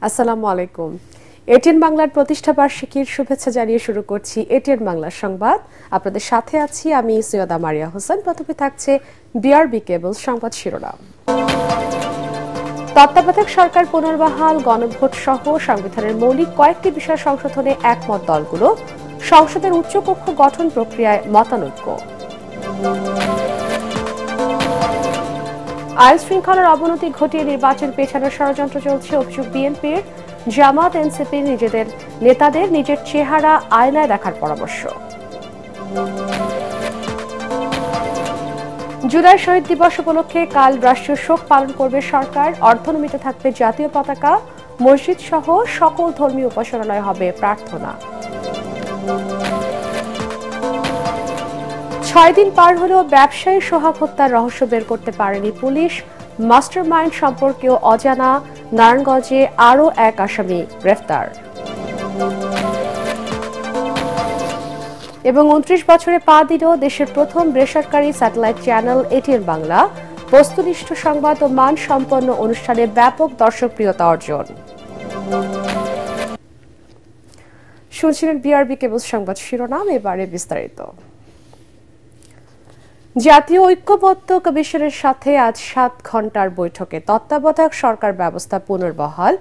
আসসালামু আলাইকুম। এটিএন বাংলার প্রতিষ্ঠা বার্ষিকীর শুভেচ্ছা জানিয়ে শুরু করছি এটিএন বাংলার সংবাদ। আপনাদের সাথে আছি আমি সৈয়দা মারিয়া হোসেন। প্রথমে থাকছে বিআরবি কেবল সংবাদ শিরোনাম। তত্ত্বাবধায়ক সরকার পুনর্বহাল, গণভোট সহ সংবিধানের মৌলিক কয়েকটি বিষয় সংশোধনে একমত দলগুলো। সংসদের উচ্চকক্ষ গঠন প্রক্রিয়ায় মতানৈক্য। আইন শৃঙ্খলার অবনতি ঘটিয়ে নির্বাচন পেছানোর ষড়যন্ত্র চলছে, অভিযোগ বিএনপির। জামাত এনসিপি নিজেদের নেতাদের নিজের চেহারা আয়নায় দেখার পরামর্শ। জুলাই শহীদ দিবস উপলক্ষে কাল রাষ্ট্রীয় শোক পালন করবে সরকার। অর্ধনমিত থাকবে জাতীয় পতাকা। মসজিদ সহ সকল ধর্মীয় উপাসনালয়ে হবে প্রার্থনা। 6 দিন পার হলেও ব্যবসায়ী সোহাগ হত্যার রহস্য বের করতে পারেনি পুলিশ। মাস্টারমাইন্ড সম্পর্কেও অজানা। নারায়ণগঞ্জে আরও এক আসামি গ্রেফতার। এবং 29 বছরে পা দিল দেশের প্রথম বেসরকারি স্যাটেলাইট চ্যানেল এটিএন বাংলা। বস্তুনিষ্ঠ সংবাদ ও মানসম্পন্ন অনুষ্ঠানে ব্যাপক দর্শকপ্রিয়তা অর্জন। শুনছিলেন বিআরবি কেবল সংবাদ শিরোনাম, এবারে বিস্তারিত। জাতীয় ঐক্যমত্য কমিশনের সাথে আজ 7 ঘণ্টার বৈঠকে তত্ত্বাবধায়ক সরকার ব্যবস্থা পুনর্বহাল,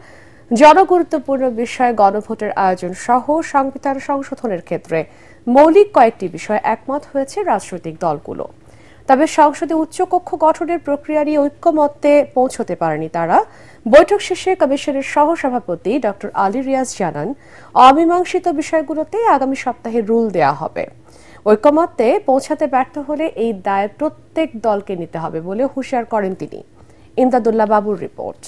জনগুরুত্বপূর্ণ বিষয়ে গণভোটের আয়োজন সহ সংবিধান সংশোধনের ক্ষেত্রে মৌলিক কয়েকটি বিষয়ে একমত হয়েছে রাজনৈতিক দলগুলো। তবে সংসদে উচ্চকক্ষ গঠনের প্রক্রিয়া নিয়ে ঐক্যমত্যে পৌঁছতে পারেনি তারা। বৈঠক শেষে কমিশনের সহসভাপতি ডক্টর আলী রিয়াজ জানান, অমীমাংসিত বিষয়গুলোতে আগামী সপ্তাহে রুল দেয়া হবে। ঐক্যমত্যে পৌঁছাতে ব্যর্থ হলে এই দায় প্রত্যেক দলকে নিতে হবে বলে হুঁশিয়ার করেন তিনি। ইমদাদুল্লাহ বাবুর রিপোর্ট।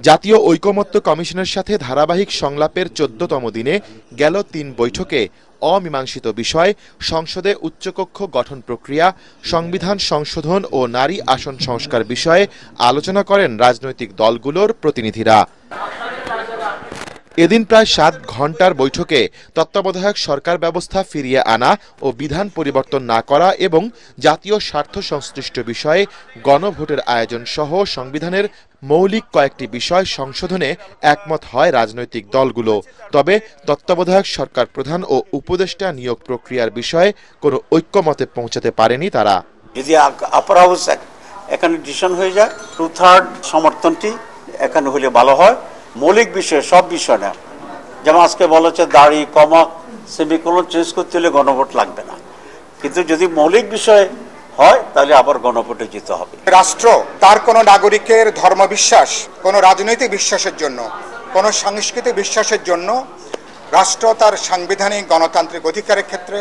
জাতীয় ঐকমত্য কমিশনের সাথে ধারাবাহিক সংলাপের 14তম দিনে গেল 3 বৈঠকে অমীমাংসিত বিষয়, সংসদে উচ্চকক্ষ গঠন প্রক্রিয়া, সংবিধান সংশোধন ও নারী আসন সংস্কার বিষয়ে আলোচনা করেন রাজনৈতিক দলগুলোর প্রতিনিধিরা। এদিন প্রায় 7 ঘণ্টার বৈঠকে তত্ত্বাবধায়ক সরকার ব্যবস্থা ফিরিয়ে আনা ও বিধান পরিবর্তন না করা এবং জাতীয় স্বার্থ সংশ্লিষ্ট বিষয়ে গণভোটের আয়োজন সহ সংবিধানের মৌলিক কয়েকটি বিষয় সংশোধনে একমত হয় রাজনৈতিক দলগুলো। তবে তত্ত্বাবধায়ক সরকার প্রধান ও উপদেষ্টা নিয়োগ প্রক্রিয়ার বিষয়ে কোনো ঐক্যমতে পৌঁছাতে পারেনি তারা। যদি আপার হাউস এখানে ডিসিশন হয়ে যায়, 2/3 সমর্থনটি এখানে হলে ভালো হয়। মৌলিক বিষয় সব বিষয় না, যেমন আজকে বলা হচ্ছে দাড়ি, কমা, সেমিকোলন চেঞ্জ করতে হলে গণভোট লাগবে না, কিন্তু যদি মৌলিক বিষয় হয় তাহলে আবার গণভোটে যেতে হবে। রাষ্ট্র তার কোনো নাগরিকের ধর্মবিশ্বাস, কোনো রাজনৈতিক বিশ্বাসের জন্য, কোনো সাংস্কৃতিক বিশ্বাসের জন্য রাষ্ট্র তার সাংবিধানিক গণতান্ত্রিক অধিকারের ক্ষেত্রে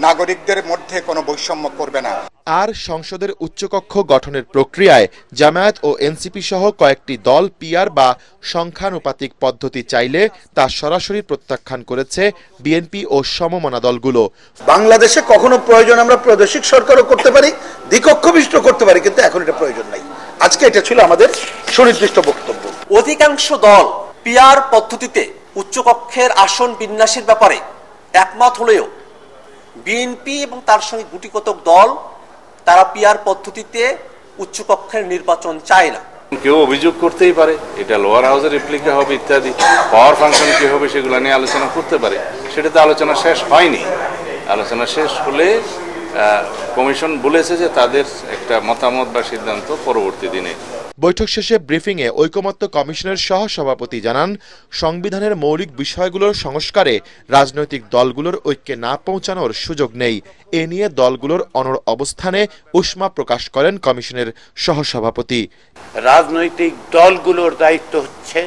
নাগরিকদের মধ্যে কোনো বৈষম্য করবে না। আর সংসদের উচ্চকক্ষ গঠনের প্রক্রিয়ায় জামায়াত ও এনসিপি সহ কয়েকটি দল পিআর বা সংখ্যানুপাতিক পদ্ধতি চাইলে তা সরাসরি প্রত্যাখ্যান করেছে বিএনপি ও সমমনা দলগুলো। বাংলাদেশে কখনো প্রয়োজন আমরা প্রাদেশিক সরকারও করতে পারি, দ্বিকক্ষ বিশিষ্ট করতে পারি, কিন্তু এখন এটা প্রয়োজন নাই। আজকে এটা ছিল আমাদের সুনির্দিষ্ট বক্তব্য। অধিকাংশ দল পিআর পদ্ধতিতে উচ্চকক্ষের আসন বিন্যাসের ব্যাপারে একমত হলেও বিএনপি এবং তার সঙ্গে গুটিকতক দল তারা পিআর পদ্ধতিতে উচ্চকক্ষের নির্বাচন চায় না। কেউ অভিযোগ করতেই পারে এটা লোয়ার হাউসের রেপ্লিকা হবে ইত্যাদি, পাওয়ার ফাংশন কি হবে সেগুলো নিয়ে আলোচনা করতে পারে। সেটাতে আলোচনা শেষ হয়নি। আলোচনা শেষ হলে কমিশন বলেছে যে তাদের একটা মতামত বা সিদ্ধান্ত পরবর্তী দিনে। বৈঠক শেষে ব্রিফিংয়ে ঐকমত্য কমিশনের সহ সভাপতি জানান, সংবিধানের মৌলিক বিষয়গুলোর সংস্কারে রাজনৈতিক দলগুলোর ঐক্যে না পৌঁছানোর সুযোগ নেই। এ নিয়ে দলগুলোর অনড় অবস্থানে উষ্মা প্রকাশ করেন কমিশনের সহসভাপতি। রাজনৈতিক দলগুলোর দায়িত্ব হচ্ছে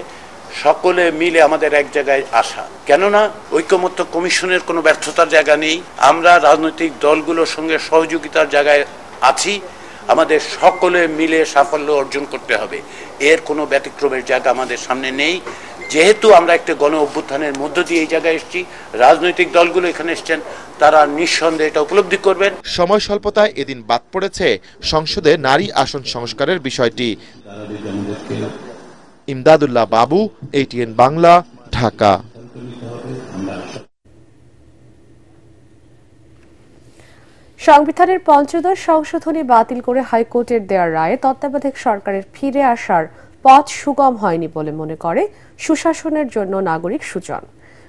সকলে মিলে আমাদের এক জায়গায় আসা, কেননা ঐকমত্য কমিশনের কোনো ব্যর্থতার জায়গা নেই। আমরা রাজনৈতিক দলগুলোর সঙ্গে সহযোগিতার জায়গায় আছি, আমাদের সকলে মিলে সাফল্য অর্জন করতে হবে। এর কোনো ব্যতিক্রমের জায়গা আমাদের সামনে নেই। যেহেতু আমরা একটা গণ অভ্যুত্থানের মধ্য দিয়ে এই জায়গায় এসেছি, রাজনৈতিক দলগুলো এখানে এসছেন, তারা নিঃসন্দেহে এটা উপলব্ধি করবেন। সময় স্বল্পতায় এদিন বাদ পড়েছে সংসদে নারী আসন সংস্কারের বিষয়টি। ইমদাদুল্লাহ বাবু, এটিএন বাংলা, ঢাকা। সংবিধানের পঞ্চদশ সংশোধনী বাতিল করে হাইকোর্টের দেওয়া রায়ে তত্ত্বাবধায়ক সরকারের ফিরে আসার পথ সুগম হয়নি বলে মনে করে সুশাসনের জন্য নাগরিক সুজন।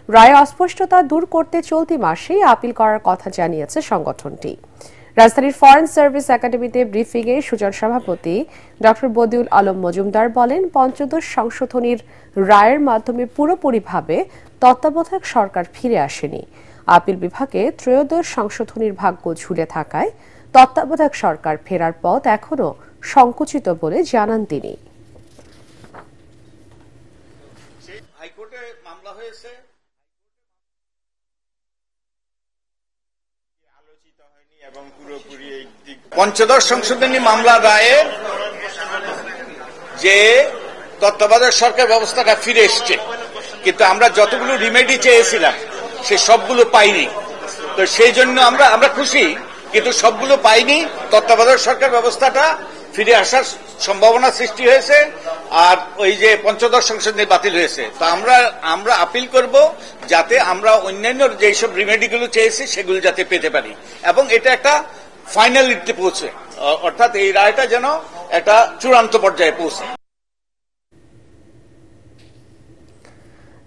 রায়ে অস্পষ্টতা দূর করতে চলতি মাসেই আপিল করার কথা জানিয়েছে সংগঠনটি। রাজধানীর ফরেন সার্ভিস একাডেমিতে ব্রিফিংয়ে সুজন সভাপতি ডক্টর বদিউল আলম মজুমদার বলেন, পঞ্চদশ সংশোধনীর রায়ের মাধ্যমে পুরোপুরিভাবে তত্ত্বাবধায়ক সরকার ফিরে আসেনি। আপিল বিভাগে ত্রয়োদশ সংশোধনীর ভাগ্য ঝুলে থাকায় তত্ত্বাবধায়ক সরকার ফেরার পথ এখনও সংকুচিত বলে জানান তিনি। হাইকোর্টে মামলা হয়েছে, আলোচিত হয়নি এবং পুরোপুরি পঞ্চদশ সংশোধনী মামলা রায়ে যে তত্ত্বাবধায়ক সরকার ব্যবস্থাটা ফিরে এসছে, কিন্তু আমরা যতগুলো রিমেডি চেয়েছিলাম সে সবগুলো পাইনি। তো সেই জন্য আমরা খুশি, কিন্তু সবগুলো পাইনি। তত্ত্বাবধায়ক সরকার ব্যবস্থাটা ফিরে আসার সম্ভাবনা সৃষ্টি হয়েছে, আর ওই যে পঞ্চদশ সংশোধনী বাতিল হয়েছে। তো আমরা আপিল করব যাতে আমরা অন্যান্য যেসব রিমেডিগুলো চেয়েছি সেগুলো যাতে পেতে পারি এবং এটা একটা ফাইনালিটিতে পৌঁছে, অর্থাৎ এই রায়টা যেন একটা চূড়ান্ত পর্যায়ে পৌঁছে।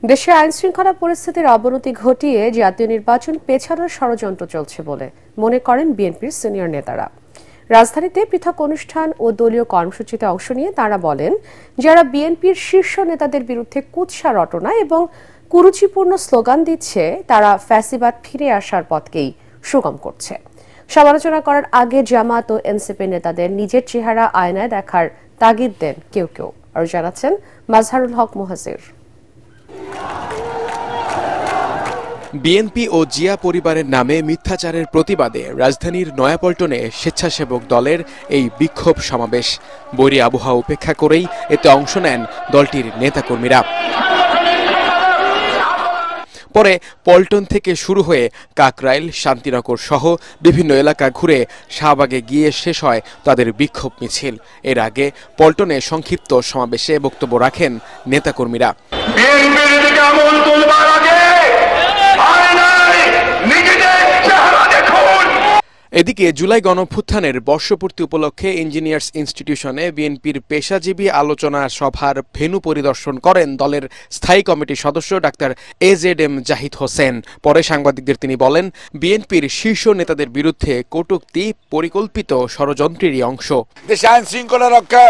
দেশে আইন শৃঙ্খলা পরিস্থিতির অবনতি ঘটিয়ে জাতীয় নির্বাচন পেছানোর ষড়যন্ত্র চলছে বলে মনে করেন বিএনপির সিনিয়র নেতারা। রাজধানীতে পৃথক অনুষ্ঠান ও দলীয় কর্মসূচিতে অংশ নিয়ে তারা বলেন, যারা বিএনপির শীর্ষ নেতাদের বিরুদ্ধে কুৎসা রটনা এবং কুরুচিপূর্ণ স্লোগান দিচ্ছে তারা ফ্যাসিবাদ ফিরে আসার পথকেই সুগম করছে। সমালোচনা করার আগে জামাত ও এনসিপি নেতাদের নিজের চেহারা আয়নায় দেখার তাগিদ দেন কেউ কেউ। আর জানাচ্ছেন মাজহারুল হক মুহাসির। বিএনপি ও জিয়া পরিবারের নামে মিথ্যাচারের প্রতিবাদে রাজধানীর নয়াপল্টনে স্বেচ্ছাসেবক দলের এই বিক্ষোভ সমাবেশ। বৈরী আবহাওয়া উপেক্ষা করেই এতে অংশ নেন দলটির নেতাকর্মীরা। পরে পল্টন থেকে শুরু হয়ে কাকরাইল, শান্তিনগর সহ বিভিন্ন এলাকা ঘুরে শাহবাগে গিয়ে শেষ হয় তাদের বিক্ষোভ মিছিল। এর আগে পল্টনে সংক্ষিপ্ত সমাবেশে বক্তব্য রাখেন নেতাকর্মীরা। এদিকে জুলাই গণঅভ্যুত্থানের বর্ষপূর্তি উপলক্ষে ইঞ্জিনিয়ার্স ইনস্টিটিউশনে বিএনপির পেশাজীবী আলোচনা সভার ভেন্যু পরিদর্শন করেন দলের স্থায়ী কমিটির সদস্য ডাক্তার AZM জাহিদ হোসেন। পরে সাংবাদিকদের তিনি বলেন, বিএনপির শীর্ষ নেতাদের বিরুদ্ধে কটূক্তি পরিকল্পিত ষড়যন্ত্রেরই অংশ। দেশে আইন শৃঙ্খলা রক্ষা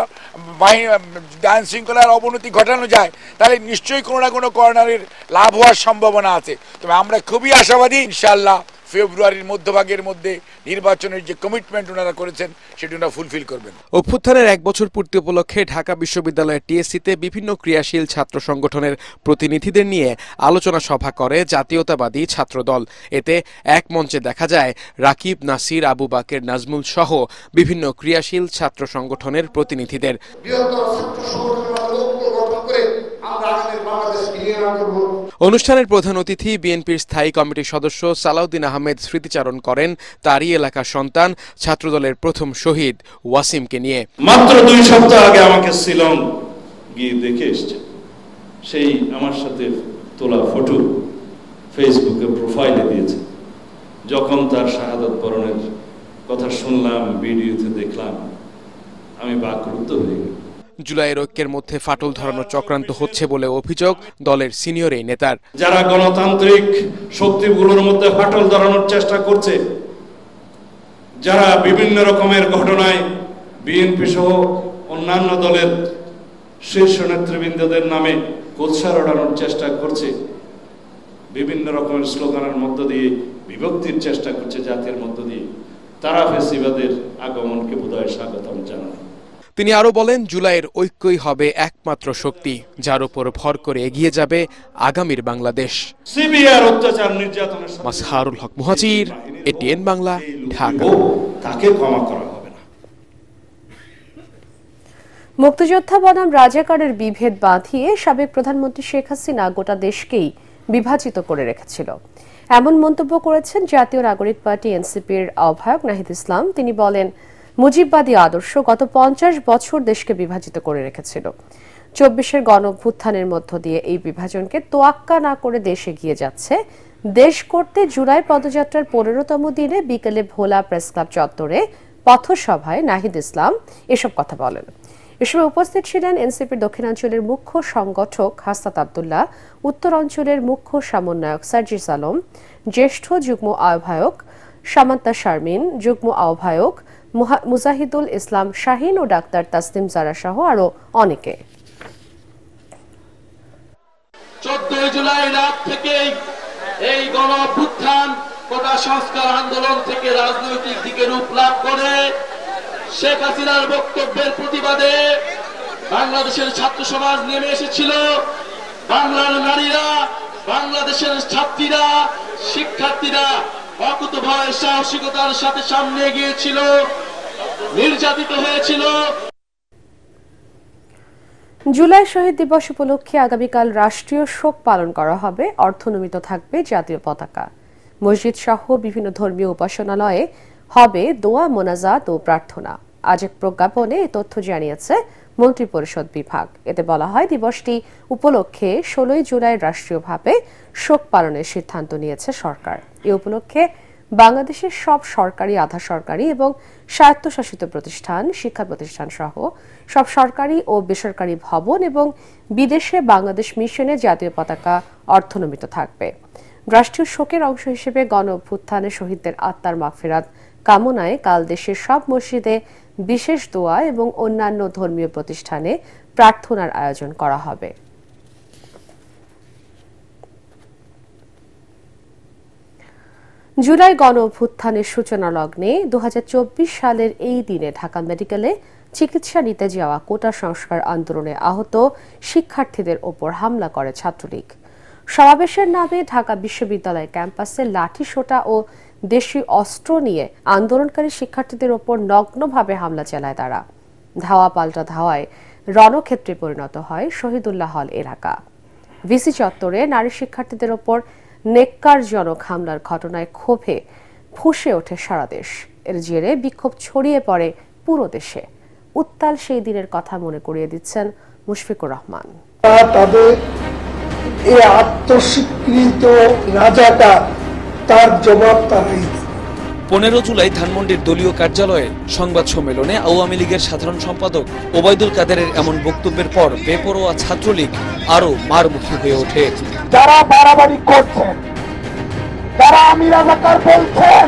আইন শৃঙ্খলার অবনতি ঘটানো যায় তাহলে নিশ্চয়ই কোনো না কোনো কর্নারের লাভ হওয়ার সম্ভাবনা আছে। তবে আমরা খুবই আশাবাদী, ইনশাআল্লাহ ফেব্রুয়ারির মধ্যভাগের মধ্যে নির্বাচনের যে কমিটমেন্ট ওনারা করেছেন সেটি ওনারা ফুলফিল করবেন। অভ্যুত্থানের 1 বছর পূর্তি উপলক্ষে ঢাকা বিশ্ববিদ্যালয়ের টিএসসিতে বিভিন্ন ক্রিয়াশীল ছাত্র সংগঠনের প্রতিনিধিদের নিয়ে আলোচনা সভা করে জাতীয়তাবাদী ছাত্রদল। এতে এক মঞ্চে দেখা যায় রাকিব, নাসির, আবু বাকের, নাজমুল সহ বিভিন্ন ক্রিয়াশীল ছাত্র সংগঠনের প্রতিনিধিদের। অনুষ্ঠানের প্রধান অতিথি বিএনপির স্থায়ী কমিটির সদস্য সালাউদ্দিন আহমেদ স্মৃতিচারণ করেন তারই এলাকার সন্তান ছাত্রদলের প্রথম শহীদ ওয়াসিমকে নিয়ে। মাত্র 2 সপ্তাহ আগে আমাকে শিলং গিয়ে দেখে এসছে, সেই আমার সাথে তোলা ফটো ফেসবুকে প্রোফাইলে দিয়েছে। যখন তার শাহাদাত বরণের কথা শুনলাম, ভিডিওতে দেখলাম, আমি বাকরুদ্ধ হয়ে গেলাম। জুলাইয়ের ঐক্যের মধ্যে ফাটল ধরানোর চক্রান্ত হচ্ছে বলে অভিযোগ দলের সিনিয়র এই নেতার। যারা গণতান্ত্রিক শক্তিগুলোর মধ্যে ফাটল ধরানোর চেষ্টা করছে, যারা বিভিন্ন রকমের ঘটনায় বিএনপি সহ অন্যান্য দলের শীর্ষ নেতৃবৃন্দদের নামে কুৎসা রটানোর চেষ্টা করছে, বিভিন্ন রকমের স্লোগানের মধ্য দিয়ে বিভক্তির চেষ্টা করছে জাতির মধ্য দিয়ে, তারা ফ্যাসিবাদের আগমনকে বোধহয় স্বাগতম জানায়। তিনি আরো বলেন, জুলাইয়ের ঐক্যই হবে একমাত্র শক্তি যার উপর ভর করে এগিয়ে যাবে আগামীর বাংলাদেশ। সিবিআর অত্যাচার নির্যাতনের মাজহারুল হক মুহাজির, এটিএন বাংলা, ঢাকা। তাকে ক্ষমা করা হবে না। মুক্তিযোদ্ধা বনাম রাজাকারের বিভেদ বাঁধিয়ে সাবেক প্রধানমন্ত্রী শেখ হাসিনা গোটা দেশকেই বিভাজিত করে রেখেছিল, এমন মন্তব্য করেছেন জাতীয় নাগরিক পার্টি এনসিপির আহ্বায়ক নাহিদ ইসলাম। তিনি বলেন, মুজিববাদী আদর্শ গত 50 বছর দেশকে বিভাজিত করে রেখেছিল। 24-এর গণঅভ্যুত্থানের মধ্য দিয়ে এই বিভাজনকে তোয়াক্কা না করে দেশ এগিয়ে যাচ্ছে। দেশ করতে জুলাই পদযাত্রার 15তম দিনে বিকেলে ভোলা প্রেস ক্লাব চত্বরে পথসভায় নাহিদ ইসলাম এসব কথা বলেন। এ সময় উপস্থিত ছিলেন এনসিপির দক্ষিণাঞ্চলের মুখ্য সংগঠক হাসনাত আব্দুল্লাহ, উত্তরাঞ্চলের মুখ্য সমন্বয়ক সার্জিস আলম, জ্যেষ্ঠ যুগ্ম আহ্বায়ক সামান্তা শারমিন, যুগ্ম আহ্বায়ক মুজাহিদুল ইসলাম শাহিন ও ডাক্তার তাসলিম জারা সহ আরো অনেকে। 14 জুলাই রাত থেকেই এই গণ অভ্যুত্থান কোটা সংস্কার আন্দোলন থেকে রাজনৈতিক দিকে রূপ লাভ করে শেখ হাসিনার বক্তব্যের প্রতিবাদে বাংলাদেশের ছাত্র সমাজ নেমে এসেছিল। বাংলার নারীরা, বাংলাদেশের ছাত্রীরা, শিক্ষার্থীরা অকুতোভয় সাহসিকতার সাথে সামনে গিয়েছিল, নির্যাতিত হয়েছিল। জুলাই শহীদ দিবস উপলক্ষে আগামীকাল রাষ্ট্রীয় শোক পালন করা হবে। অর্ধনমিত থাকবে জাতীয় পতাকা। মসজিদ সহ বিভিন্ন ধর্মীয় উপাসনালয়ে হবে দোয়া, মোনাজাত ও প্রার্থনা। আজ এক প্রজ্ঞাপনে এ তথ্য জানিয়েছে মন্ত্রিপরিষদ বিভাগ। এতে বলা হয়, দিবসটি উপলক্ষে 16 জুলাই রাষ্ট্রীয়ভাবে শোক পালনের সিদ্ধান্ত নিয়েছে সরকার। এ উপলক্ষে বাংলাদেশের সব সরকারি, আধা সরকারি এবং স্বায়ত্তশাসিত প্রতিষ্ঠান, শিক্ষা প্রতিষ্ঠান সহ সব সরকারি ও বেসরকারি ভবন এবং বিদেশে বাংলাদেশ মিশনে জাতীয় পতাকা অর্ধনমিত থাকবে। রাষ্ট্রীয় শোকের অংশ হিসেবে গণ অভ্যুত্থানে শহীদদের আত্মার মাগফিরাত কামনায় কাল দেশের সব মসজিদে বিশেষ দোয়া এবং অন্যান্য ধর্মীয় প্রতিষ্ঠানে প্রার্থনার আয়োজন করা হবে। জুলাই গণ অভ্যুত্থানের সূচনা লগ্নে 2024 সালের এই দিনে ঢাকা মেডিকেলে চিকিৎসা নিতে যাওয়া কোটা সংস্কার আন্দোলনে আহত শিক্ষার্থীদের ওপর হামলা করে ছাত্রলীগ। সমাবেশের নামে ঢাকা বিশ্ববিদ্যালয় ক্যাম্পাসে লাঠিসোঁটা ও দেশীয় অস্ত্র নিয়ে আন্দোলনকারী শিক্ষার্থীদের ওপর নগ্নভাবে হামলা চালায় তারা। ধাওয়া পাল্টা ধাওয়ায় রণক্ষেত্রে পরিণত হয় শহীদুল্লাহ হল এলাকা। ভিসি চত্বরে নারী শিক্ষার্থীদের ওপর নেক্কারজনক হামলার ঘটনায় ক্ষোভে ফুঁসে ওঠে সারা দেশ। এর জেরে বিক্ষোভ ছড়িয়ে পড়ে পুরো দেশে। উত্তাল সেই দিনের কথা মনে করিয়ে দিচ্ছেন মুশফিকুর রহমান। তাদের এই আত্মস্বীকৃত রাজাকার, তার জবাব তারাই। 15 জুলাই ধানমন্ডির দলীয় কার্যালয়ে সংবাদ সম্মেলনে আওয়ামী লীগের সাধারণ সম্পাদক ওবায়দুল কাদেরের এমন বক্তব্যের পর বেপরোয়া ছাত্রলীগ আরো মারমুখী হয়ে ওঠে। যারা বাড়াবাড়ি করছেন, যারা আমি রাজাকার বলছেন,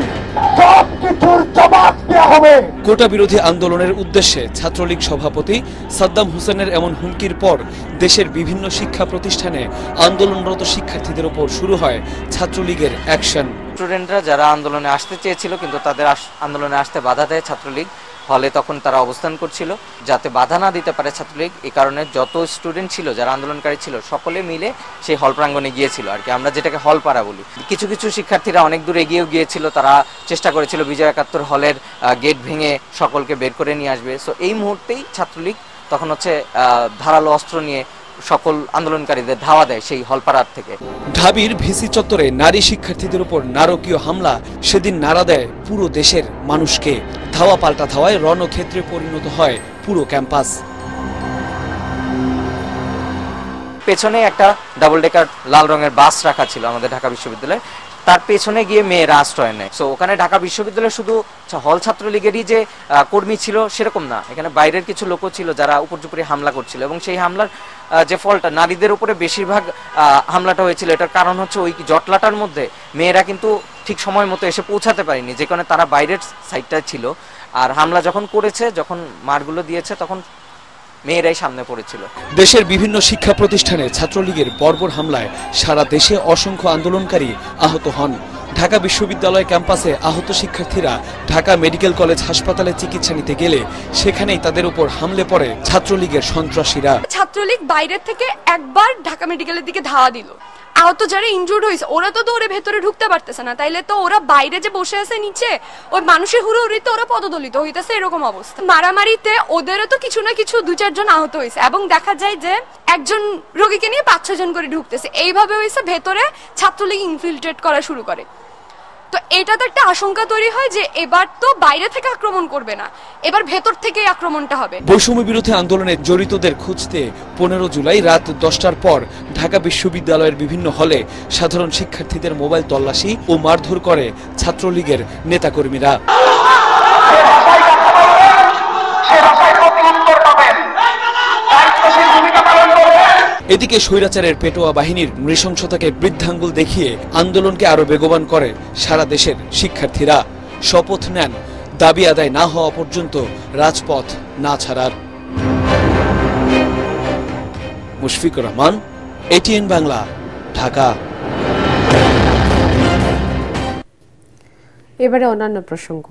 সব কিছুর জবাব দেওয়া হবে। কোটা বিরোধী আন্দোলনের উদ্দেশ্যে ছাত্রলীগ সভাপতি সাদ্দাম হোসেনের এমন হুমকির পর দেশের বিভিন্ন শিক্ষা প্রতিষ্ঠানে আন্দোলনরত শিক্ষার্থীদের উপর শুরু হয় ছাত্রলীগের অ্যাকশন। স্টুডেন্টরা যারা আন্দোলনে আসতে চেয়েছিল কিন্তু তাদের আন্দোলনে আসতে বাধা দেয় ছাত্রলীগ। হলে তখন তারা অবস্থান করছিল যাতে বাধা না দিতে পারে ছাত্রলীগ। এই কারণে যত স্টুডেন্ট ছিল, যারা আন্দোলনকারী ছিল, সকলে মিলে সেই হল প্রাঙ্গণে গিয়েছিল আর কি, আমরা যেটাকে হল পাড়া বলি। কিছু কিছু শিক্ষার্থীরা অনেক দূর এগিয়েও গিয়েছিল, তারা চেষ্টা করেছিল বিজয় 71 হলের গেট ভেঙে সকলকে বের করে নিয়ে আসবে। সো এই মুহূর্তেই ছাত্রলীগ তখন ধারালো অস্ত্র নিয়ে সকল আন্দোলনকারীদের ধাওয়া দেয় সেই হলপাড়ার থেকে। ঢাবির ভিসি চত্বরে নারী শিক্ষার্থীদের উপর নারকীয় হামলা সেদিন নাড়া দেয় পুরো দেশের মানুষকে। ধাওয়া পাল্টা ধাওয়ায় রণক্ষেত্রে পরিণত হয় পুরো ক্যাম্পাস। পেছনে একটা ডাবল ডেকার লাল রঙের বাস রাখা ছিল আমাদের ঢাকা বিশ্ববিদ্যালয়ে, তার পেছনে গিয়ে মেয়েরা আশ্রয় নেয়। সো ওখানে ঢাকা বিশ্ববিদ্যালয়ে শুধু হল ছাত্রলীগেরই যে কর্মী ছিল সেরকম না, এখানে বাইরের কিছু লোকও ছিল যারা উপর্যুপরি হামলা করছিল। এবং সেই হামলার যে ফলটা নারীদের উপরে বেশিরভাগ হামলাটা হয়েছিল, এটার কারণ হচ্ছে ওই জটলাটার মধ্যে মেয়েরা কিন্তু ঠিক সময় মতো এসে পৌঁছাতে পারেনি, যে কারণে তারা বাইরের সাইডটায় ছিল। আর হামলা যখন করেছে, যখন মারগুলো দিয়েছে, তখন মেয়েরাই সামনে পড়েছিল। দেশের বিভিন্ন শিক্ষা প্রতিষ্ঠানে ছাত্রলীগের বর্বর হামলায় সারা দেশে অসংখ্য আন্দোলনকারী আহত হন। ঢাকা বিশ্ববিদ্যালয় ক্যাম্পাসে আহত শিক্ষার্থীরা ঢাকা মেডিকেল কলেজ হাসপাতালে চিকিৎসা নিতে গেলে সেখানেই তাদের উপর হামলে পড়ে ছাত্রলীগের সন্ত্রাসীরা। ছাত্রলীগ বাইরের থেকে একবার ঢাকা মেডিকেলের দিকে ধাওয়া দিল। আহত যারা ইনজুর্ড হয়েছে ওরা তো দৌড়ে ভেতরে ঢুকতে পারতেছে না, তাইলে তো ওরা বাইরে যে বসে আছে নিচে ওই মানুষের হুড়োহুড়িতে ওরা পদদলিত হইতেছে, এরকম অবস্থা। মারামারিতে ওদেরও তো কিছু না কিছু 2-4 জন আহত হয়েছে এবং দেখা যায় যে একজন রোগীকে নিয়ে 5-6 জন করে ঢুকতেছে। এইভাবে হয়েছে ভেতরে ছাত্রলীগ ইনফিল্ট্রেট করা শুরু করে। তো এটা তো একটা আশঙ্কা তৈরি হয় যে এবার তো বাইরে থেকে আক্রমণ করবে না, এবার ভেতর থেকে আক্রমণটা হবে। বৈষম্য বিরোধী আন্দোলনে জড়িতদের খুঁজতে 15 জুলাই রাত 10টার পর ঢাকা বিশ্ববিদ্যালয়ের বিভিন্ন হলে সাধারণ শিক্ষার্থীদের মোবাইল তল্লাশি ও মারধর করে ছাত্রলীগের নেতাকর্মীরা। এদিকে স্বৈরাচারের পেটোয়া বাহিনীর নৃশংসতাকে বৃদ্ধাঙ্গুল দেখিয়ে আন্দোলনকে আরো বেগবান করে সারা দেশের শিক্ষার্থীরা। শপথ নেন দাবি আদায় না হওয়া পর্যন্ত রাজপথ না ছাড়ার। মুশফিকুর রহমান, এটিএন বাংলা, ঢাকা। এবারে অন্যান্য প্রসঙ্গ।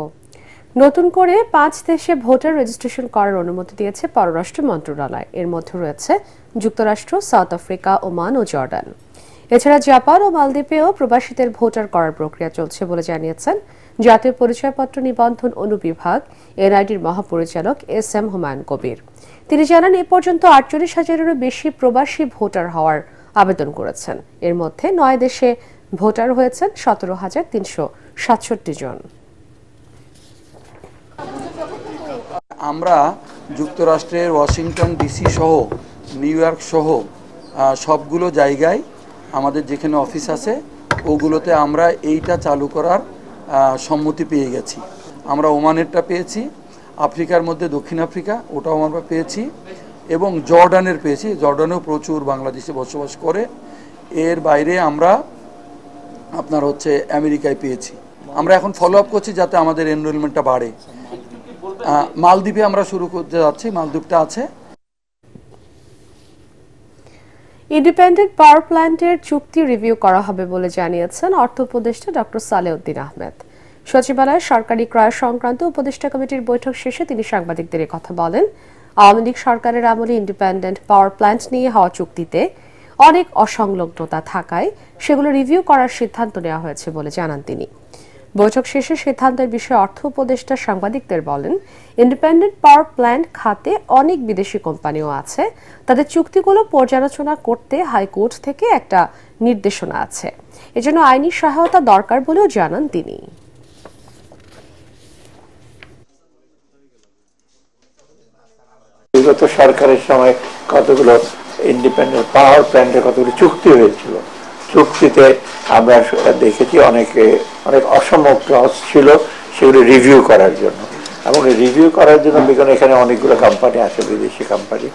নতুন করে 5 দেশে ভোটার রেজিস্ট্রেশন করার অনুমতি দিয়েছে পররাষ্ট্র মন্ত্রণালয়। এর মধ্যে রয়েছে যুক্তরাষ্ট্র, সাউথ আফ্রিকা, ওমান ও জর্ডান। এছাড়া জাপান ও মালদ্বীপেও প্রবাসীদের ভোটার করার প্রক্রিয়া চলছে বলে জানিয়েছেন জাতীয় পরিচয়পত্র নিবন্ধন অনুবিভাগ এনআইডির মহাপরিচালক এস.এম. হুমায়ুন কবির। তিনি জানান, এ পর্যন্ত 48,000-এরও বেশি প্রবাসী ভোটার হওয়ার আবেদন করেছেন। এর মধ্যে 9 দেশে ভোটার হয়েছেন 17,367 জন। আমরা যুক্তরাষ্ট্রের ওয়াশিংটন ডিসি সহ নিউ ইয়র্ক সহ সবগুলো জায়গায় আমাদের যেখানে অফিস আছে ওগুলোতে আমরা এইটা চালু করার সম্মতি পেয়ে গেছি। আমরা ওমানেরটা পেয়েছি, আফ্রিকার মধ্যে দক্ষিণ আফ্রিকা ওটাও আমরা পেয়েছি, এবং জর্ডানের পেয়েছি। জর্ডানেও প্রচুর বাংলাদেশে বসবাস করে। এর বাইরে আমরা আপনার আমেরিকায় পেয়েছি। আমরা এখন ফলো আপ করছি যাতে আমাদের এনরোলমেন্টটা বাড়ে। মালদ্বীপে আমরা শুরু করতে যাচ্ছি, মালদ্বীপটা আছে। ইন্ডিপেন্ডেন্ট পাওয়ার প্ল্যান্টের চুক্তি রিভিউ করা হবে বলে জানিয়েছেন অর্থ উপদেষ্টা ডক্টর সালেউদ্দিন আহমেদ। সচিবালয়ে সরকারি ক্রয় সংক্রান্ত উপদেষ্টা কমিটির বৈঠক শেষে তিনি সাংবাদিকদের কথা বলেন। আওয়ামী লীগ সরকারের আমলে ইন্ডিপেন্ডেন্ট পাওয়ার প্ল্যান্ট নিয়ে হওয়া চুক্তিতে অনেক অসংলগ্নতা থাকায় সেগুলো রিভিউ করার সিদ্ধান্ত নেওয়া হয়েছে বলে জানান তিনি। বৈঠক শেষে সিদ্ধান্তের বিষয়ে অর্থ উপদেষ্টা সাংবাদিকদের বলেন, ইন্ডিপেন্ডেন্ট পাওয়ার প্ল্যান্ট খাতে অনেক বিদেশি কোম্পানিও আছে। তাদের চুক্তিগুলো পর্যালোচনা করতে হাইকোর্ট থেকে একটা নির্দেশনা আছে। এজন্য আইনি সহায়তা দরকার বলেও জানান তিনি। বিগত সরকারের সময় কতগুলো ইন্ডিপেন্ডেন্ট পাওয়ার প্ল্যান্টের কতগুলো চুক্তি হয়েছিল। চুক্তিতে আমরা দেখেছি অনেক অসম ক্লজ ছিল, সেগুলো রিভিউ করার জন্য। এবং রিভিউ করার জন্য এখানে অনেকগুলো কোম্পানি আছে, বিদেশি কোম্পানি,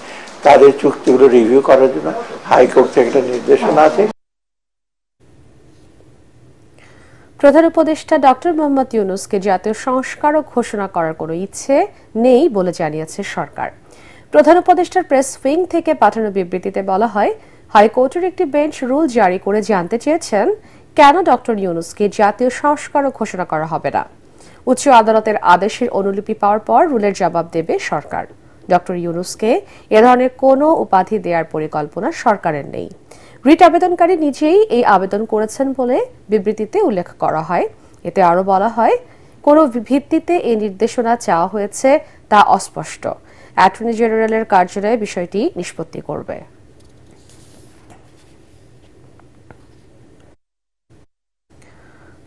তাদের চুক্তিগুলো রিভিউ করার জন্য হাইকোর্ট থেকে একটা নির্দেশনা আছে। প্রধান উপদেষ্টা ডক্টর মোহাম্মদ ইউনূসকে জাতীয় সংস্কারক ঘোষণা করার কোনো ইচ্ছে নেই বলে জানিয়েছে সরকার। প্রধান উপদেষ্টার প্রেস উইং থেকে পাঠানো বিবৃতিতে বলা হয়, হাইকোর্টের একটি বেঞ্চ রুল জারি করে জানতে চেয়েছেন কেন ডক্টর ইউনূসকে জাতীয় সংস্কারক ঘোষণা করা হবে না। উচ্চ আদালতের আদেশের অনুলিপি পাওয়ার পর রুলের জবাব দেবে সরকার। ডক্টর ইউনূসকে এ ধরনের কোনো উপাধি দেওয়ার পরিকল্পনা সরকারের নেই। রিট আবেদনকারী নিজেই এই আবেদন করেছেন বলে বিবৃতিতে উল্লেখ করা হয়। এতে আরও বলা হয়, কোনো ভিত্তিতে এই নির্দেশনা চাওয়া হয়েছে তা অস্পষ্ট। অ্যাটর্নি জেনারেলের কার্যালয়ে বিষয়টি নিষ্পত্তি করবে।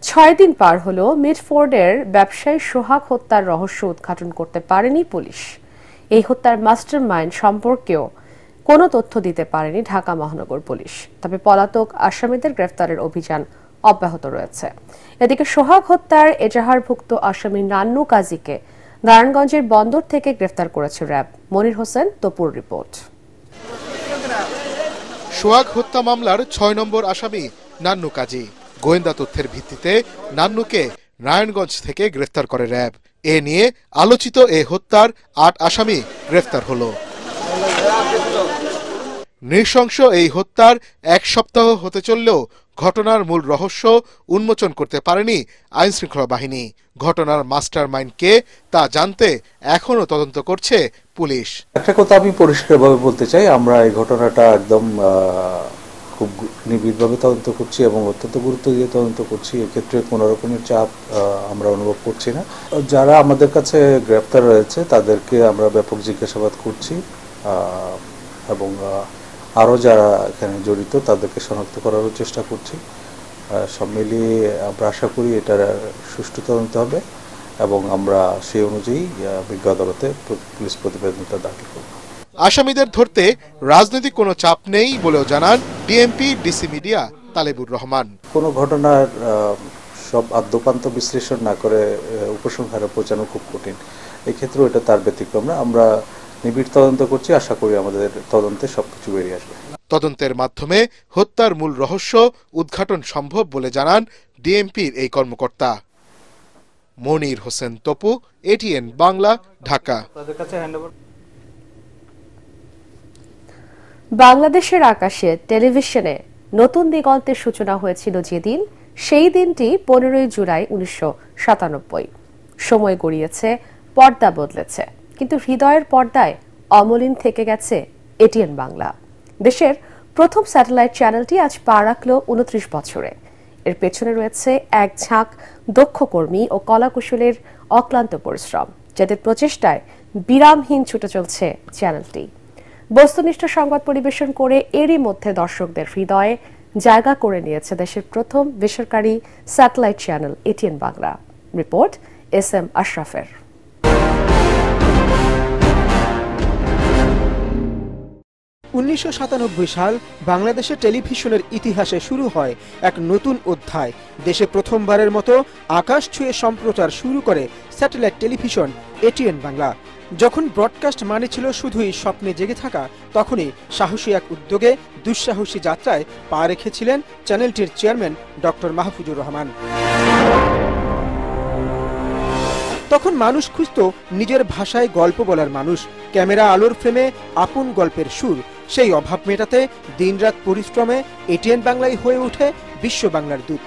ছয় দিন পার হলো মিডফোর্ডের ব্যবসায়ী সোহাগ হত্যার রহস্য উদ্ঘাটন করতে পারেনি পুলিশ। এই হত্যার মাস্টারমাইন্ড সম্পর্কেও কোনো তথ্য দিতে পারেনি ঢাকা মহানগর পুলিশ। তবে পলাতক আসামিদের গ্রেফতারের অভিযান অব্যাহত রয়েছে। এদিকে সোহাগ হত্যার এজাহারভুক্ত আসামি নান্নু কাজীকে নারায়ণগঞ্জের বন্দর থেকে গ্রেফতার করেছে র্যাব। মনির হোসেন, তপুর রিপোর্ট। সোহাগ হত্যা মামলার ৬ নম্বর আসামি নান্নু কাজী। গোয়েন্দা তথ্যের ভিত্তিতে নান্নুকে নারায়ণগঞ্জ থেকে গ্রেফতার করে র্যাব। এ নিয়ে আলোচিত এ হত্যার ৮ আসামি গ্রেফতার হলো। নৃশংস এই হত্যার 1 সপ্তাহ হতে চললেও ঘটনার মূল রহস্য উন্মোচন করতে পারেনি আইনশৃঙ্খলা বাহিনী। ঘটনার মাস্টারমাইন্ড কে তা জানতে এখনো তদন্ত করছে পুলিশ। একটা কথা আমি পরিষ্কারভাবে বলতে চাই, আমরা এই ঘটনাটা একদম খুব নিবিড়ভাবে তদন্ত করছি এবং অত্যন্ত গুরুত্ব দিয়ে তদন্ত করছি। এক্ষেত্রে কোনো রকমের চাপ আমরা অনুভব করছি না। যারা আমাদের কাছে গ্রেপ্তার রয়েছে তাদেরকে আমরা ব্যাপক জিজ্ঞাসাবাদ করছি এবং আরও যারা এখানে জড়িত তাদেরকে শনাক্ত করারও চেষ্টা করছি। সব মিলিয়ে আমরা আশা করি এটার সুষ্ঠু তদন্ত হবে এবং আমরা সেই অনুযায়ী বিজ্ঞ আদালতে পুলিশ প্রতিবেদনটা দাখিল করব। আসামিদের ধরতে রাজনৈতিক কোনো চাপ নেই বলেও জানান DMP DC media Talebur Rahman. কোনো ঘটনার সব আদ্যপান্ত বিশ্লেষণ না করে উপসংহারে পৌঁছানো খুব কঠিন। এক্ষেত্রেও এটা তার ব্যতিক্রম না। আমরা নিবিড় তদন্ত করছি, আশা করি আমাদের তদন্তে সবকিছু বেরিয়ে আসবে। তদন্তের মাধ্যমে হত্যার মূল রহস্য উদ্ঘাটন সম্ভব বলে জানান ডিএমপির এই কর্মকর্তা। মনির হোসেন তপু, এটিএন বাংলা, ঢাকা। বাংলাদেশের আকাশে টেলিভিশনে নতুন দিগন্তের সূচনা হয়েছিল যেদিন, সেই দিনটি 15 জুলাই 1997। সময় গড়িয়েছে, পর্দা বদলেছে, কিন্তু হৃদয়ের পর্দায় অমলিন থেকে গেছে এটিএন বাংলা। দেশের প্রথম স্যাটেলাইট চ্যানেলটি আজ পা রাখল 29 বছরে। এর পেছনে রয়েছে এক ঝাঁক দক্ষ কর্মী ও কলাকুশলীর অক্লান্ত পরিশ্রম, যাদের প্রচেষ্টায় বিরামহীন ছুটে চলছে চ্যানেলটি। বস্তুনিষ্ঠ সংবাদ পরিবেশন করে এরই মধ্যে দর্শকদের হৃদয়ে জায়গা করে নিয়েছে দেশের প্রথম বেসরকারি satellite channel ATN Bangla. Report SM. আশরাফের। 1997 সাল বাংলাদেশের টেলিভিশনের ইতিহাসে শুরু হয় এক নতুন অধ্যায়। দেশে প্রথমবারের মতো আকাশ ছুঁয়ে সম্প্রচার শুরু করে স্যাটেলাইট টেলিভিশন এটিএন বাংলা। যখন ব্রডকাস্ট মানে ছিল শুধুই স্বপ্নে জেগে থাকা, তখনই সাহসী এক উদ্যোগে দুঃসাহসী যাত্রায় পা রেখেছিলেন চ্যানেলটির চেয়ারম্যান ডক্টর মাহফুজুর রহমান। তখন মানুষ খুঁজত নিজের ভাষায় গল্প বলার মানুষ, ক্যামেরা আলোর ফ্রেমে আপন গল্পের সুর। সেই অভাব মেটাতে দিনরাত পরিশ্রমে এটিএন বাংলাই হয়ে ওঠে বিশ্ব বাংলার দূত।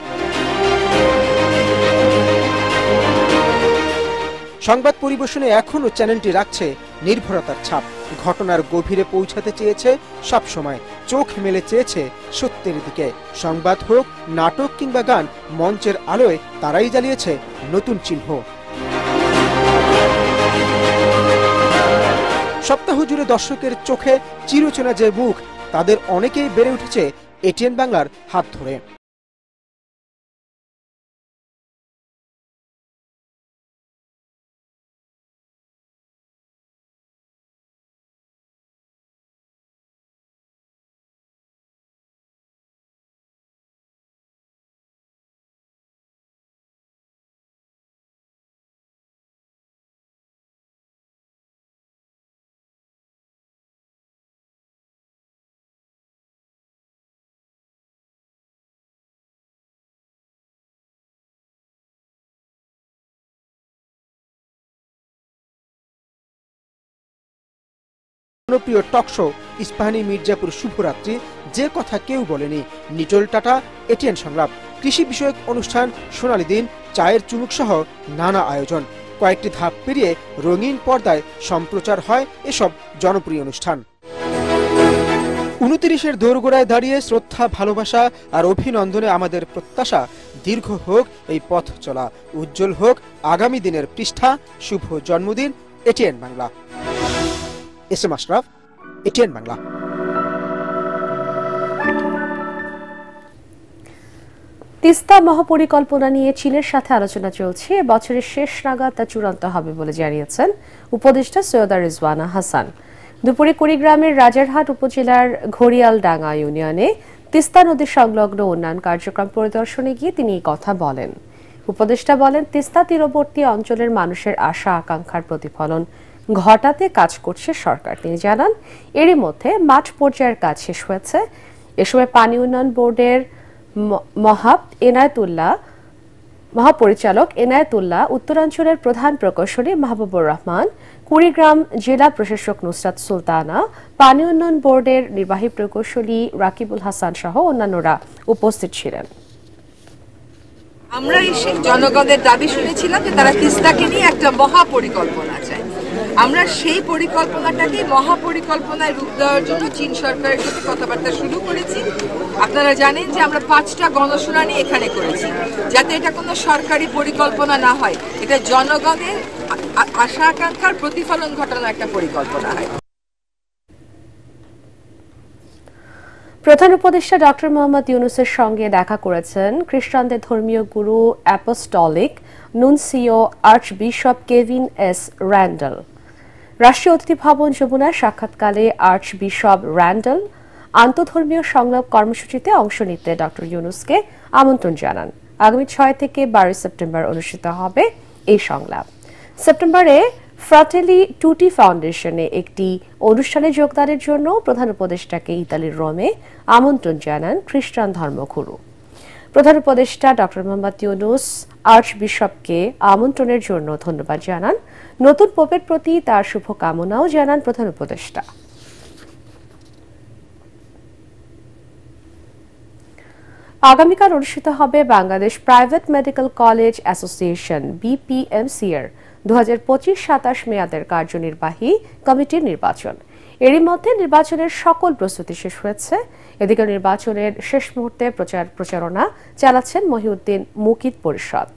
সংবাদ পরিবেশনে এখনও চ্যানেলটি রাখছে নির্ভরতার ছাপ। ঘটনার গভীরে পৌঁছাতে চেয়েছে সবসময়, চোখ মেলে চেয়েছে সত্যের দিকে। সংবাদ হোক, নাটক কিংবা গান, মঞ্চের আলোয় তারাই জ্বালিয়েছে নতুন চিহ্ন। সপ্তাহ জুড়ে দর্শকের চোখে চিরচেনা যে মুখ, তাদের অনেকেই বেড়ে উঠেছে এটিএন বাংলার হাত ধরে। জনপ্রিয় টক শো ইস্পাহানি মির্জাপুর শুভরাত্রি, যে কথা কেউ বলেনি, নিটল টাটা, এটিএন সংলাপ, কৃষি বিষয়ক অনুষ্ঠান, সোনালী দিন, চায়ের চুমুক সহ নানা আয়োজন। কয়েকটি ধাপ পেরিয়ে রঙিন পর্দায় সম্প্রচার হয় এসব জনপ্রিয় অনুষ্ঠান। 29-এর দোরগোড়ায় দাঁড়িয়ে শ্রদ্ধা, ভালোবাসা আর অভিনন্দনে আমাদের প্রত্যাশা, দীর্ঘ হোক এই পথ চলা, উজ্জ্বল হোক আগামী দিনের পৃষ্ঠা। শুভ জন্মদিন ATN Bangla. SM. Ashraf, ATN Bangla. Teesta মহাপরিকল্পনা নিয়ে চীনের সাথে আলোচনা চলছে। বছরের শেষ নাগাদ তা চূড়ান্ত হবে বলে জানিয়েছেন উপদেষ্টা সৈয়দা রিজওয়ানা হাসান। দুপুরে কুড়িগ্রামের রাজারহাট উপজেলার ঘড়িয়ালডাঙ্গা ইউনিয়নে তিস্তা নদী সংলগ্ন উন্নয়ন কার্যক্রম পরিদর্শনে গিয়ে তিনি এই কথা বলেন। উপদেষ্টা বলেন, তিস্তা তীরবর্তী অঞ্চলের মানুষের আশা আকাঙ্ক্ষার প্রতিফলন ঘটাতে কাজ করছে সরকার। তিনি জানান, এরই মধ্যে মাঠ পর্যায়ের কাজ শেষ হয়েছে। এ সময় পানি উন্নয়ন বোর্ডের মহাপরিচালক এনায়েতুল্লাহ, উত্তরাঞ্চলের প্রধান প্রকৌশলী মাহবুবুর রহমান, কুড়িগ্রাম জেলা প্রশাসক নুসরাত সুলতানা, পানি উন্নয়ন বোর্ডের নির্বাহী প্রকৌশলী রাকিবুল হাসান সহ অন্যান্যরা উপস্থিত ছিলেন। আমরা এসে জনগণের দাবি শুনেছিলাম যে তারা তিস্তাকে নিয়ে একটা মহাপরিকল্পনা চায়। আমরা সেই পরিকল্পনাটাকে মহাপরিকল্পনায় রূপ দেওয়ার জন্য চীন সরকারের সাথে কথাবার্তা শুরু করেছি। আপনারা জানেন যে আমরা 5টা গণশুনানি এখানে করেছি, যাতে এটা কোনো সরকারি পরিকল্পনা না হয়, এটা জনগণের আশা আকাঙ্ক্ষার প্রতিফলন ঘটানো একটা পরিকল্পনা হয়। প্রধান উপদেষ্টা ডক্টর মোহাম্মদ ইউনূসের সঙ্গে দেখা করেছেন খ্রিস্টানদের ধর্মীয় গুরু apostolic nuncio archbishop Kevin S Randall. রাষ্ট্রীয় অতিথি ভবন যমুনায় সাক্ষাৎকালে আর্চবিশপ র্যান্ডল আন্তধর্মীয় সংলাপ কর্মসূচিতে অংশ নিতে ডক্টর ইউনূসকে আমন্ত্রণ জানান। আগামী 6 থেকে 12 সেপ্টেম্বর অনুষ্ঠিত হবে এই সংলাপ। সেপ্টেম্বরে ফ্রাটেলি টুটি ফাউন্ডেশনে একটি অনুষ্ঠানে যোগদানের জন্য প্রধান উপদেষ্টাকে ইতালির রোমে আমন্ত্রণ জানান খ্রিস্টান ধর্মগুরু। প্রধান উপদেষ্টা ডক্টর মোহাম্মদ ইউনুস আর্চবিশপকে আমন্ত্রণের জন্য ধন্যবাদ জানান। নতুন পোপের প্রতি তার শুভকামনাও জানান প্রধান উপদেষ্টা। আগামীকাল অনুষ্ঠিত হবে Bangladesh private medical college association BPMC এর 2025-27 মেয়াদের কার্যনির্বাহী কমিটির নির্বাচন। এরই মধ্যে নির্বাচনের সকল প্রস্তুতি শেষ হয়েছে। এদিকে নির্বাচনের শেষ মুহূর্তে প্রচারণা চালাচ্ছেন মহিউদ্দিন মুকিত পরিষদ।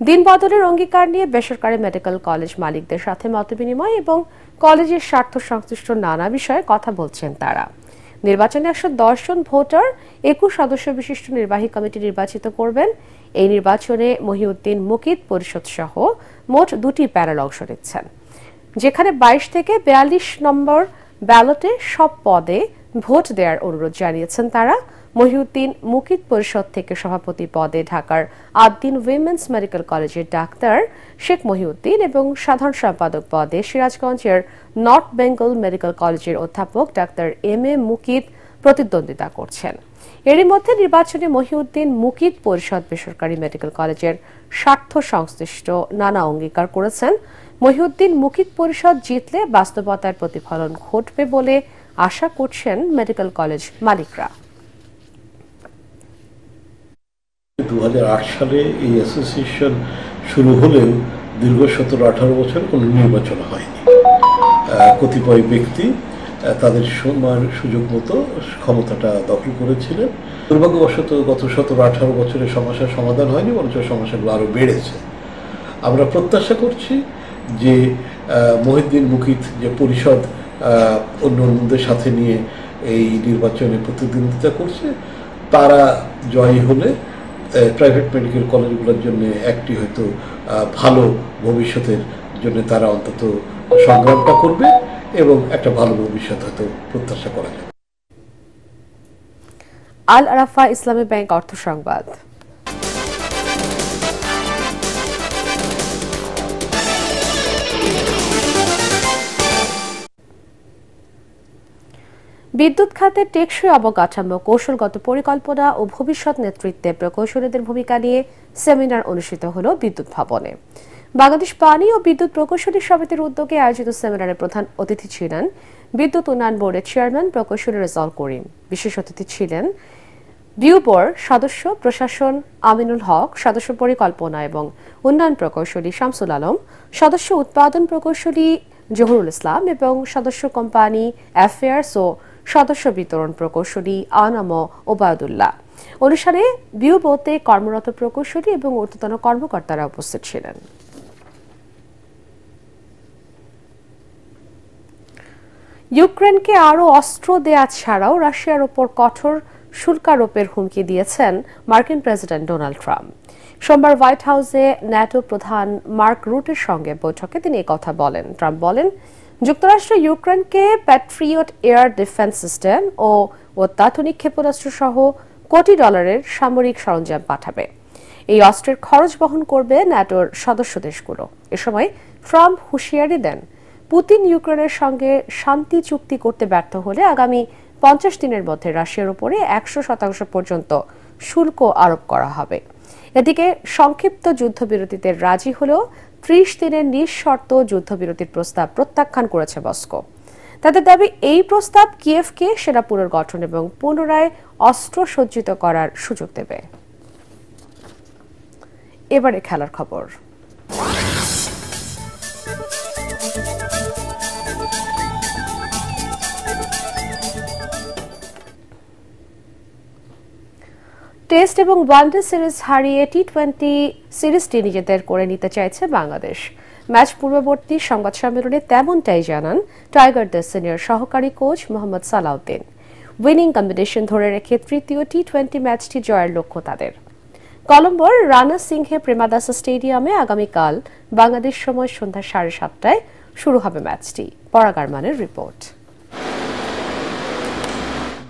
দিন বদলের অঙ্গীকার নিয়ে বেসরকারি মেডিকেল কলেজ মালিকদের সাথে মতবিনিময় এবং কলেজের স্বার্থ সংশ্লিষ্ট নানা বিষয়ে কথা বলছেন তারা। নির্বাচনে 110 জন ভোটার 21 সদস্য বিশিষ্ট নির্বাহী কমিটি নির্বাচিত করবেন। এই নির্বাচনে মহিউদ্দিন মুকিত পরিষদ সহ মোট 2টি প্যানেল অংশ নিচ্ছেন, যেখানে 22 থেকে 42 নম্বর ব্যালটে সব পদে ভোট দেওয়ার অনুরোধ জানিয়েছেন তারা। মহিউদ্দিন মুকিত পরিষদ থেকে সভাপতি পদে ঢাকার আদ্দিন উইমেন্স মেডিকেল কলেজের ডাক্তার শেখ মহিউদ্দিন এবং সাধারণ সম্পাদক পদে সিরাজগঞ্জের নর্থ বেঙ্গল মেডিকেল কলেজের অধ্যাপক ডাক্তার MA মুকিত প্রতিদ্বন্দ্বিতা করছেন। এরই মধ্যে নির্বাচনে মহিউদ্দিন মুকিত পরিষদ বেসরকারি মেডিকেল কলেজের স্বার্থ সংশ্লিষ্ট নানা অঙ্গীকার করেছেন। মহিউদ্দিন মুকিত পরিষদ জিতলে বাস্তবতার প্রতিফলন ঘটবে বলে আশা করছেন মেডিকেল কলেজ মালিকরা। 2008 সালে এই অ্যাসোসিয়েশন শুরু হলেও দীর্ঘ 17-18 বছর কোনো নির্বাচন হয়নি। কতিপয় ব্যক্তি তাদের সময়ের সুযোগ মতো ক্ষমতাটা দখল করেছিলেন। দুর্ভাগ্যবশত গত 17-18 বছরের সমস্যার সমাধান হয়নি, বরঞ্চ সমস্যাগুলো আরও বেড়েছে। আমরা প্রত্যাশা করছি যে মহিউদ্দিন মুকিত যে পরিষদ অন্যদের সাথে নিয়ে এই নির্বাচনে প্রতিদ্বন্দ্বিতা করছে, তারা জয়ী হলে প্রাইভেট মেডিকেল কলেজগুলোর জন্য একটি হয়তো ভালো ভবিষ্যতের জন্য তারা অন্তত সংগ্রামটা করবে এবং একটা ভালো ভবিষ্যৎ হয়তো প্রত্যাশা করা যায়। আল আরাফা ইসলামী ব্যাংক অর্থ সংবাদ। বিদ্যুৎ খাতের টেকসই অবকাঠামো, কৌশলগত পরিকল্পনা ও ভবিষ্যৎ নেতৃত্বে প্রকৌশলীদের ভূমিকা নিয়ে সেমিনার অনুষ্ঠিত হল বিদ্যুৎ ভবনে। বাংলাদেশ পানি ও বিদ্যুৎ প্রকৌশলী সমিতির উদ্যোগে আয়োজিত সেমিনারে প্রধান অতিথি ছিলেন বিদ্যুৎ উন্নয়ন বোর্ডের চেয়ারম্যান প্রকৌশলী রেজাউল করিম। বিশেষ অতিথি ছিলেন বিউ বোর্ড সদস্য প্রশাসন আমিনুল হক, সদস্য পরিকল্পনা এবং উন্নয়ন প্রকৌশলী শামসুল আলম, সদস্য উৎপাদন প্রকৌশলী জহুরুল ইসলাম এবং সদস্য কোম্পানি অ্যাফেয়ার্স ও সদস্য বিতরণ প্রকৌশলী আনাম ওবায়দুল্লাহ। অনুষ্ঠানে বিউ বোর্ডে কর্মরত প্রকৌশলী এবং ঊর্ধ্বতন কর্মকর্তারা উপস্থিত ছিলেন। ইউক্রেনকে আরও অস্ত্র দেয়া ছাড়াও রাশিয়ার ওপর কঠোর শুল্কারোপের হুমকি দিয়েছেন মার্কিন প্রেসিডেন্ট ডোনাল্ড ট্রাম্প। সোমবার হোয়াইট হাউসে ন্যাটো প্রধান মার্ক রুটের সঙ্গে বৈঠকে তিনি কথা বলেন। ট্রাম্প বলেন, যুক্তরাষ্ট্র ইউক্রেনকে প্যাট্রিয়ট এয়ার ডিফেন্স সিস্টেম ও অত্যাধুনিক ক্ষেপণাস্ত্র সহ কোটি ডলারের সামরিক সরঞ্জাম পাঠাবে। এই অস্ত্রের খরচ বহন করবে ন্যাটোর সদস্য দেশগুলো। এ সময় ট্রাম্প হুঁশিয়ারি দেন, পুতিন ইউক্রেনের সঙ্গে শান্তি চুক্তি করতে ব্যর্থ হলে আগামী 50 দিনের মধ্যে রাশিয়ার উপরে 100% পর্যন্ত শুল্ক আরোপ করা হবে। এদিকে সংক্ষিপ্ত যুদ্ধবিরতিতে রাজি হলেও 30 দিনের নিঃশর্ত যুদ্ধবিরতির প্রস্তাব প্রত্যাখ্যান করেছে মস্কো। তাদের দাবি, এই প্রস্তাব কিয়েভকে সেনা পুনর্গঠন এবং পুনরায় অস্ত্র সজ্জিত করার সুযোগ দেবে। এবারে খেলার খবর। টেস্ট এবং ওয়ানডে সিরিজ হারিয়ে টি-20 সিরিজটি নিজেদের করে নিতে চাইছে বাংলাদেশ। ম্যাচ পূর্ববর্তী সংবাদ সম্মেলনে তেমনটাই জানান টাইগারদের সিনিয়র সহকারী coach Mohammad Salahuddin. Winning combination ধরে রেখে তৃতীয় টি-20 ম্যাচটি জয়ের লক্ষ্য তাদের। কলম্বোর রানা সিংহে প্রেমাদাসা স্টেডিয়ামে আগামীকাল বাংলাদেশ সময় সন্ধ্যা 7:30টায় শুরু হবে ম্যাচটি। পরাগ আরমানের রিপোর্ট।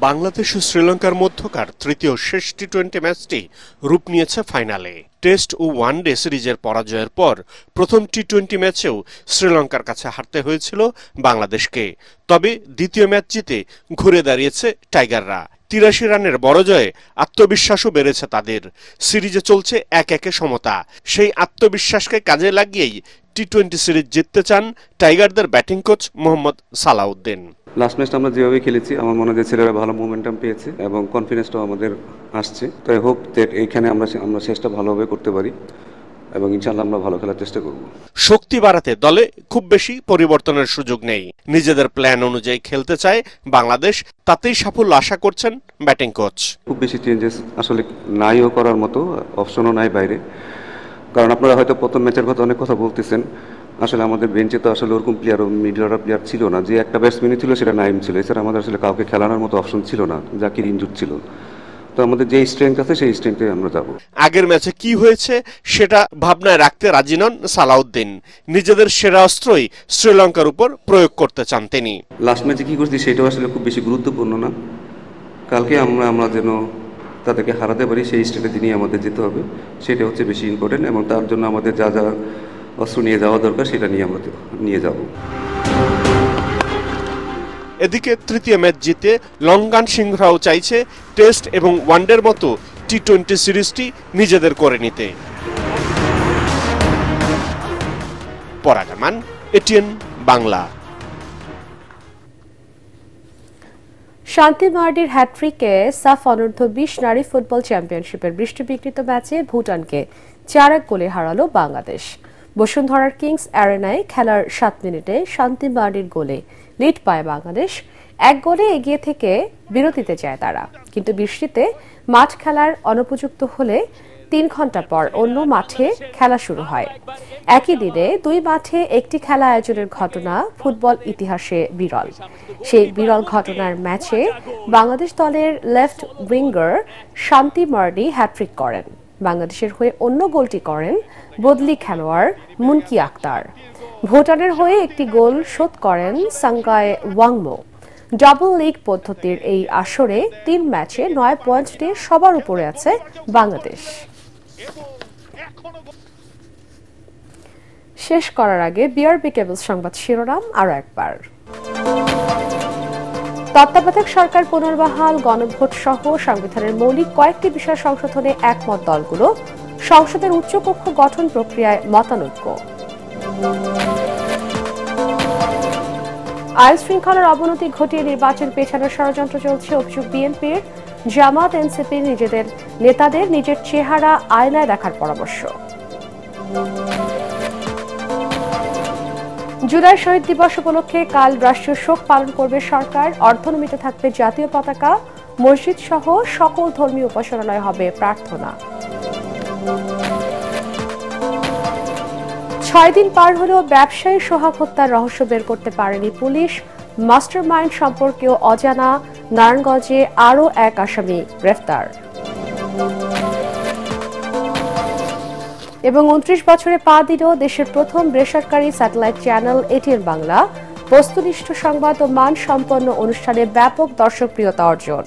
বাংলাদেশ ও শ্রীলঙ্কার মধ্যকার তৃতীয় শেষ টি-20 ম্যাচটি রূপ নিয়েছে ফাইনালে। টেস্ট ও ওয়ানডে সিরিজের পরাজয়ের পর প্রথম টি-20 ম্যাচেও শ্রীলঙ্কার কাছে হারতে হয়েছিল বাংলাদেশকে। তবে দ্বিতীয় ম্যাচ জিতে ঘুরে দাঁড়িয়েছে টাইগাররা। ৮৩ রানের বড় জয়ে আত্মবিশ্বাসও বেড়েছে তাদের। সিরিজে চলছে ১-১ সমতা। সেই আত্মবিশ্বাসকে কাজে লাগিয়েই টি-20 সিরিজ জিততে চান টাইগারদের batting coach Mohammad Salahuddin. Last ম্যাচটা আমরা যেভাবে খেলেছি আমার মনে হয় ছেলেরা ভালো মোমেন্টাম পেয়েছে এবং কনফিডেন্সটাও আমাদের আসছে। তো আই হোপ দ্যাট এইখানে আমরা শেষটা ভালোভাবে করতে পারি এবং ইনশাআল্লাহ আমরা ভালো খেলার চেষ্টা করব। শক্তি বাড়াতে দলে খুব বেশি পরিবর্তনের সুযোগ নেই। নিজেদের প্ল্যান অনুযায়ী খেলতে চায় বাংলাদেশ, তাতেই সাফল্য আশা করছেন ব্যাটিং কোচ। খুব বেশি চেঞ্জেস আসলে নাইও করার মতো অপশনও নাই বাইরে, কারণ আপনারা হয়তো প্রথম ম্যাচের কথা অনেক কথা বলতেছেন। আসলে আমাদের বেঞ্চে তো আসলে ওরকম প্লেয়ার মিডল অর্ডার প্লেয়ার ছিল না। যে একটা ব্যাটসম্যানই ছিল সেটা নাইম ছিল, এছাড়া আমাদের আসলে কাউকে খেলানোর মতো অপশন ছিল না। জাকির ইনজুর ছিল। তো আমাদের যে স্ট্রেংথ আছে সেই স্ট্রেংথে আমরা যাব। আগের ম্যাচে কি হয়েছে সেটা ভাবনায় রাখতে রাজি নন সালাউদ্দিন। নিজেদের সেরা অস্ত্রই শ্রীলঙ্কার উপর প্রয়োগ করতে চান তিনি। লাস্ট ম্যাচে কি করছি সেটাও আসলে খুব বেশি গুরুত্বপূর্ণ না। কালকে আমরা যেন তাদেরকে হারাতে পারি সেই স্ট্র্যাটেজি নিয়ে আমাদের যেতে হবে, সেটা হচ্ছে বেশি ইম্পর্টেন্ট এবং তার জন্য আমাদের যা যা অস্ত্র নিয়ে যাওয়া দরকার সেটা নিয়ে আমরা নিয়ে যাব। এদিকে তৃতীয় ম্যাচ জিতে লঙ্কান সিংহরাও চাইছে টেস্ট এবং ওয়ানডের মতো টি-20 সিরিজটি নিজেদের করে নিতে। পরাগ আরমান, এটিএন বাংলা। শান্তি মার্ডির হ্যাট্রিকে সাফ অনূর্ধ্ব 20 নারী ফুটবল চ্যাম্পিয়নশিপের বৃষ্টিবিঘ্নিত ম্যাচে ভুটানকে 4-1 গোলে হারালো বাংলাদেশ। বসুন্ধরার কিংস অ্যারেনায় খেলার 7 মিনিটে শান্তি মার্ডির গোলে লিড পায় বাংলাদেশ। 1 গোলে এগিয়ে থেকে বিরতিতে যায় তারা, কিন্তু বৃষ্টিতে মাঠ খেলার অনুপযুক্ত হলে 3 ঘন্টা পর অন্য মাঠে খেলা শুরু হয়। একই দিনে 2 মাঠে একটি খেলা আয়োজনের ঘটনা ফুটবল ইতিহাসে বিরল। সেই বিরল ঘটনার ম্যাচে বাংলাদেশ দলের লেফট উইঙ্গার শান্তি মার্ডি হ্যাট্রিক করেন। বাংলাদেশের হয়ে অন্য গোলটি করেন বদলি খেলোয়াড় মুনকি আক্তার। ভুটানের হয়ে একটি গোল শোধ করেন সাংগায় ওয়াংমো। ডাবল লিগ পদ্ধতির এই আসরে 3 ম্যাচে 9 পয়েন্ট নিয়ে সবার উপরে আছে বাংলাদেশ। শেষ করার আগে বিআরবি কেবল সংবাদ শিরোনাম আরো একবার। তত্ত্বাবধায়ক সরকার পুনর্বহাল, গণভোট সহ সংবিধানের মৌলিক কয়েকটি বিষয় সংশোধনে একমত দলগুলো। সংসদের উচ্চকক্ষ গঠন প্রক্রিয়ায় মতানৈক্য। আইন শৃঙ্খলার অবনতি ঘটিয়ে নির্বাচন পেছানোর ষড়যন্ত্র চলছে, অভিযোগ বিএনপির। জামাত এনসিপি নিজেদের নেতাদের নিজের চেহারা আয়নায় দেখার পরামর্শ। জুলাই শহীদ দিবস উপলক্ষে কাল রাষ্ট্রীয় শোক পালন করবে সরকার। অর্ধনমিত থাকবে জাতীয় পতাকা। মসজিদ সহ সকল ধর্মীয় উপাসনালয় হবে প্রার্থনা। 6 দিন পার হলেও ব্যবসায়ী সোহাগ হত্যার রহস্য বের করতে পারেনি পুলিশ। মাস্টার মাইন্ড সম্পর্কেও অজানা। নারায়ণগঞ্জে আরও এক আসামি গ্রেফতার। এবং 29 বছরে পা দিল দেশের প্রথম বেসরকারি স্যাটেলাইট চ্যানেল এটিএন বাংলা। বস্তুনিষ্ঠ সংবাদ ও মানসম্পন্ন অনুষ্ঠানে ব্যাপক দর্শকপ্রিয়তা অর্জন।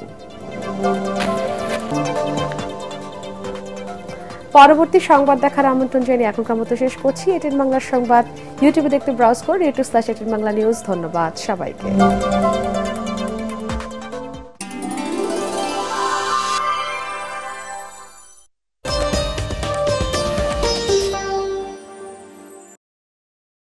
পরবর্তী সংবাদ দেখার আমন্ত্রণ জানিয়ে এখনকার মতো শেষ করছি। এটিএন বাংলার সংবাদ ইউটিউবে দেখতে ব্রাউজ করুন, youtube/এটিএন বাংলা নিউজ। ধন্যবাদ সবাইকে।